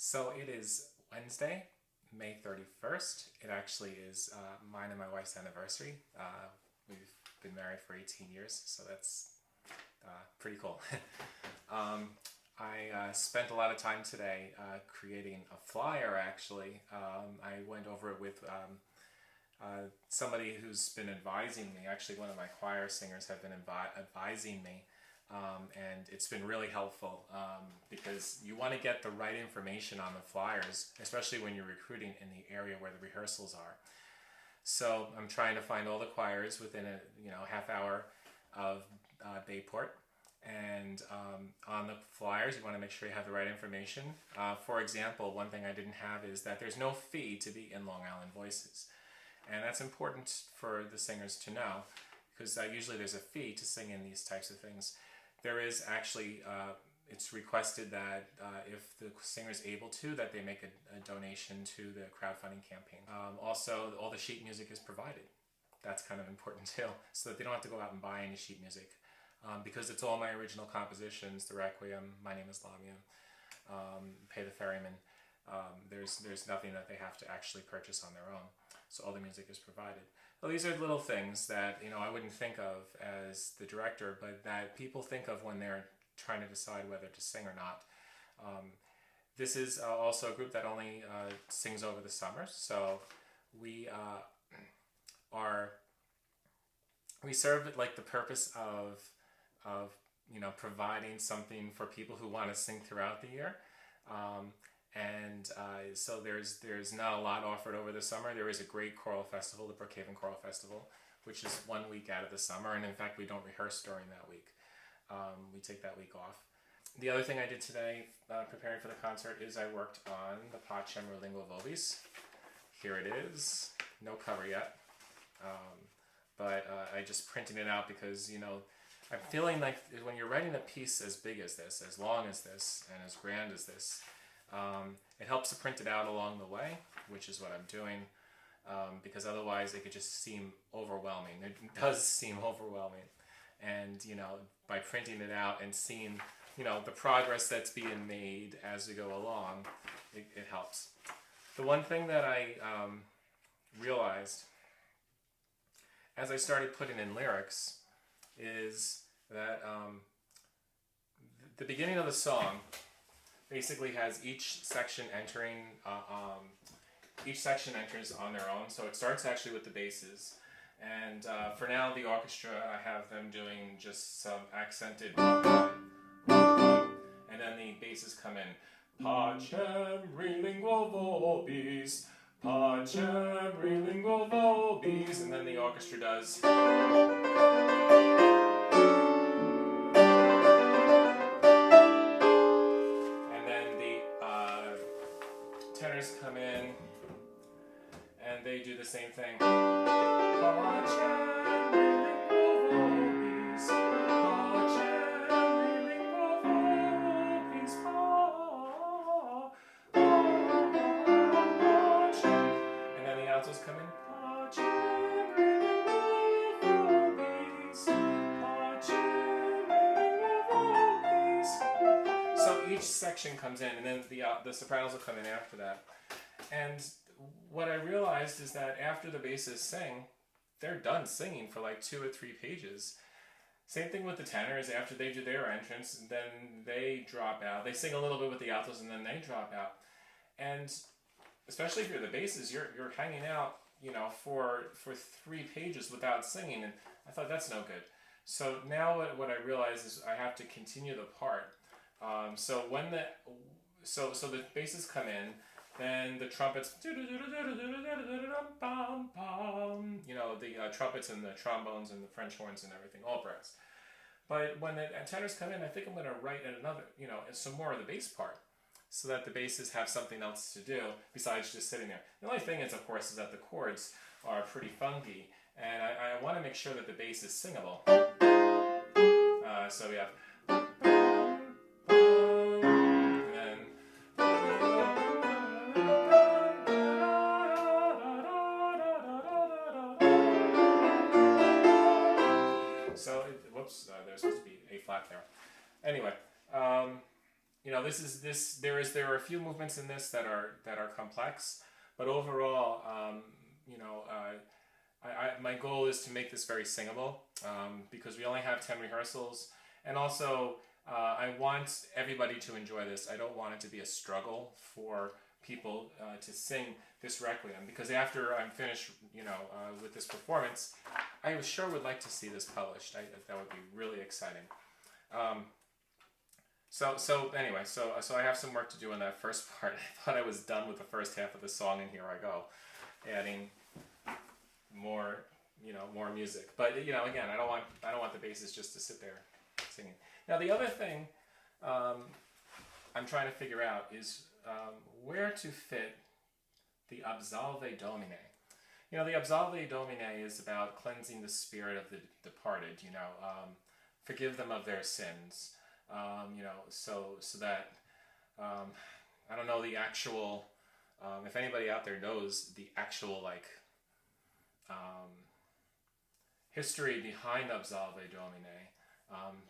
So it is Wednesday, May 31st. It actually is mine and my wife's anniversary. We've been married for 18 years, so that's pretty cool. I spent a lot of time today creating a flyer, actually. I went over it with somebody who's been advising me. Actually, one of my choir singers have been advising me. And it's been really helpful because you want to get the right information on the flyers, especially when you're recruiting in the area where the rehearsals are. So I'm trying to find all the choirs within a half hour of Bayport. And on the flyers, you want to make sure you have the right information. For example, one thing I didn't have is that there's no fee to be in Long Island Voices. And that's important for the singers to know, because usually there's a fee to sing in these types of things. There is actually, it's requested that if the singer is able to, that they make a donation to the crowdfunding campaign. Also, all the sheet music is provided. That's kind of important too, so that they don't have to go out and buy any sheet music. Because it's all my original compositions, the Requiem, My Name is Lamia, Pay the Ferryman. There's nothing that they have to actually purchase on their own. So all the music is provided. Well, these are little things that I wouldn't think of as the director, but that people think of when they're trying to decide whether to sing or not. This is also a group that only sings over the summer, so we serve like the purpose of providing something for people who want to sing throughout the year. So there's not a lot offered over the summer. There is a great choral festival, the Brookhaven Choral Festival, which is 1 week out of the summer, and in fact we don't rehearse during that week. We take that week off. The other thing I did today, preparing for the concert, is I worked on the Pacem or Lingua Vobis. Here it is. No cover yet. But I just printed it out because, I'm feeling like when you're writing a piece as big as this, as long as this, and as grand as this, it helps to print it out along the way, which is what I'm doing, because otherwise it could just seem overwhelming. It does seem overwhelming. And, by printing it out and seeing, the progress that's being made as we go along, it helps. The one thing that I realized as I started putting in lyrics is that the beginning of the song basically has each section entering, each section enters on their own. So it starts actually with the basses. And for now, the orchestra, I have them doing just some accented and then the basses come in. Pacem lingua vobis, Pacem lingua vobis, and then the orchestra does. Tenors come in and they do the same thing. And then the altos come in. So each section comes in, and then the sopranos will come in after that. And what I realized is that after the basses sing, they're done singing for like 2 or 3 pages. Same thing with the tenors. After they do their entrance, then they drop out. They sing a little bit with the altos, and then they drop out. And especially if you're the basses, you're hanging out, for 3 pages without singing. And I thought that's no good. So now what I realize is I have to continue the part. So when the basses come in, then the trumpets, the trumpets and the trombones and the French horns and everything, all brass. But when the tenors come in, I think I'm going to write another, some more of the bass part, so that the basses have something else to do besides just sitting there. The only thing is, of course, is that the chords are pretty funky, and I want to make sure that the bass is singable. So we have. There's supposed to be A flat there. Anyway, you know, there are a few movements in this that are complex, but overall, you know, my goal is to make this very singable, because we only have 10 rehearsals, and also I want everybody to enjoy this. I don't want it to be a struggle for people to sing this Requiem, because after I'm finished, you know, with this performance, I sure would like to see this published. That would be really exciting. So anyway, so I have some work to do in that first part. I thought I was done with the first half of the song, and here I go, adding more, you know, more music. But you know, again, I don't want the basses just to sit there singing. Now the other thing I'm trying to figure out is where to fit the Absolve Domine. You know, the Absolve Domine is about cleansing the spirit of the departed. You know, forgive them of their sins. You know, so that I don't know the actual. If anybody out there knows the actual like history behind Absolve Domine,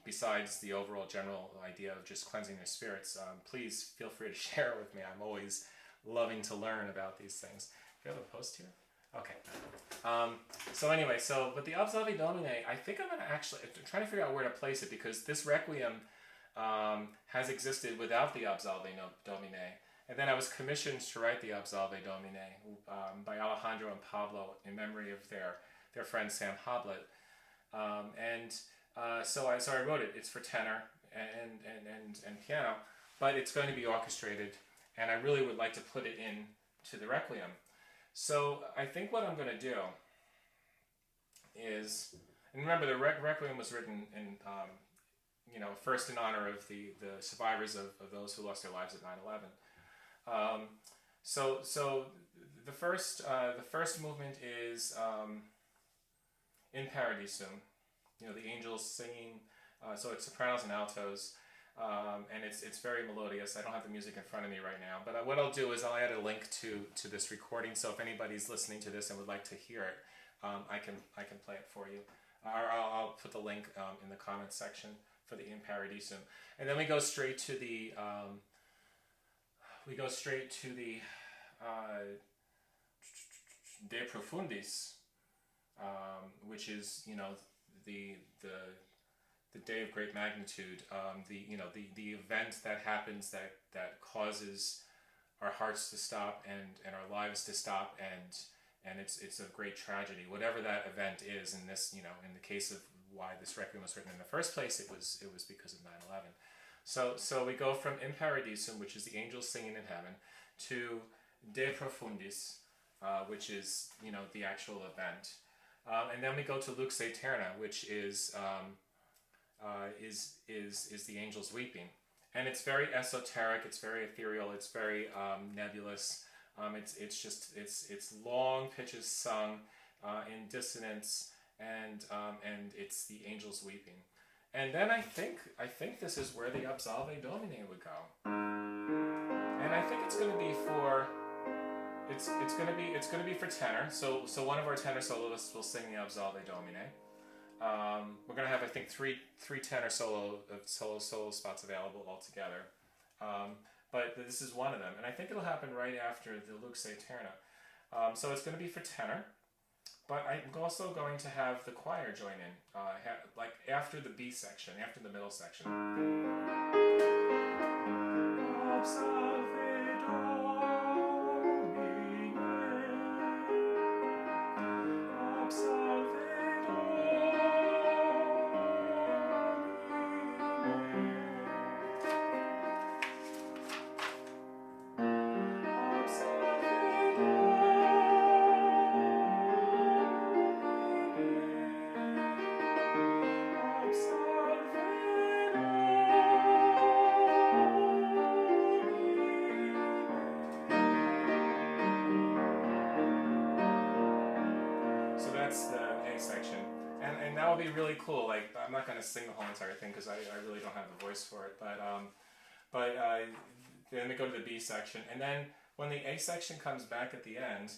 besides the overall general idea of just cleansing their spirits, please feel free to share it with me. I'm always loving to learn about these things. Do you have a post here? Okay. So anyway, but the Absolve Domine, I think I'm trying to figure out where to place it, because this Requiem has existed without the Absolve Domine. And then I was commissioned to write the Absolve Domine by Alejandro and Pablo in memory of their friend Sam Hoblet. So I wrote it. It's for tenor and piano, but it's going to be orchestrated, and I really would like to put it in to the Requiem. So I think what I'm going to do is, and remember the Requiem was written in, you know, first in honor of the survivors of those who lost their lives at 9/11. So the first movement is in Paradisum. You know, the angels singing. So it's sopranos and altos, and it's very melodious. I don't have the music in front of me right now, but what I'll do is I'll add a link to this recording. So if anybody's listening to this and would like to hear it, I can play it for you. I'll put the link in the comments section for the In Paradisum, and then we go straight to the De Profundis, which is, you know, the day of great magnitude, the event that happens that causes our hearts to stop and our lives to stop, and it's a great tragedy, whatever that event is. In this, you know, in the case of why this Requiem was written in the first place, it was because of 9/11. So we go from In Paradisum, which is the angels singing in heaven, to De Profundis, which is, you know, the actual event, and then we go to Lux Aeterna, which is the angels weeping, and it's very esoteric, it's very ethereal, it's very nebulous. It's long pitches sung in dissonance, and it's the angels weeping. And then I think this is where the Absolve Domine would go, and I think it's going to be for it's going to be for tenor. So one of our tenor soloists will sing the Absolve Domine. We're going to have, I think, three tenor solo spots available altogether. But this is one of them, and I think it'll happen right after the Lux Aeterna. So it's going to be for tenor, but I'm also going to have the choir join in, like after the B section, after the middle section. And that would be really cool. Like, I'm not going to sing the whole entire thing because I really don't have the voice for it. But then we go to the B section, and then when the A section comes back at the end,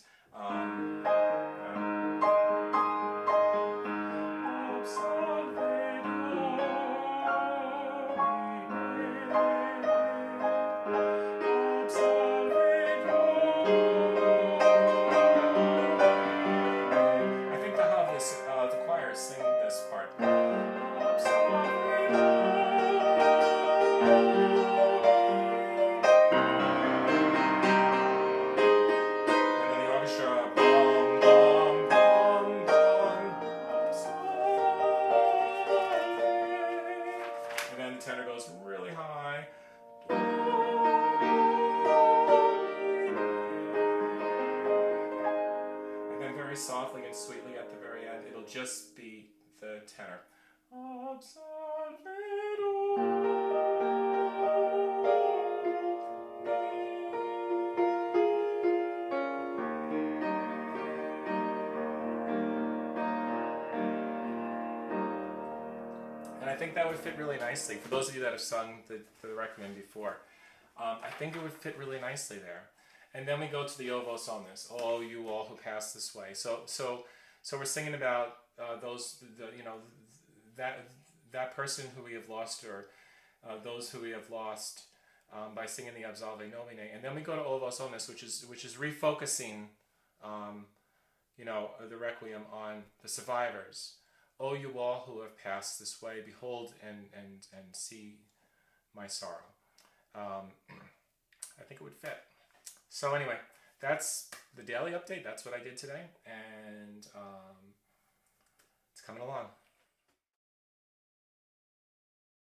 that would fit really nicely. For those of you that have sung the Requiem before, I think it would fit really nicely there. And then we go to the O vos omnes, oh, you all who pass this way. So we're singing about that person who we have lost, or those who we have lost, by singing the Absolve Domine. And then we go to O vos omnes, which is refocusing, the Requiem on the survivors. Oh, you all who have passed this way, behold and see my sorrow. I think it would fit. So anyway, that's the daily update. That's what I did today, and it's coming along.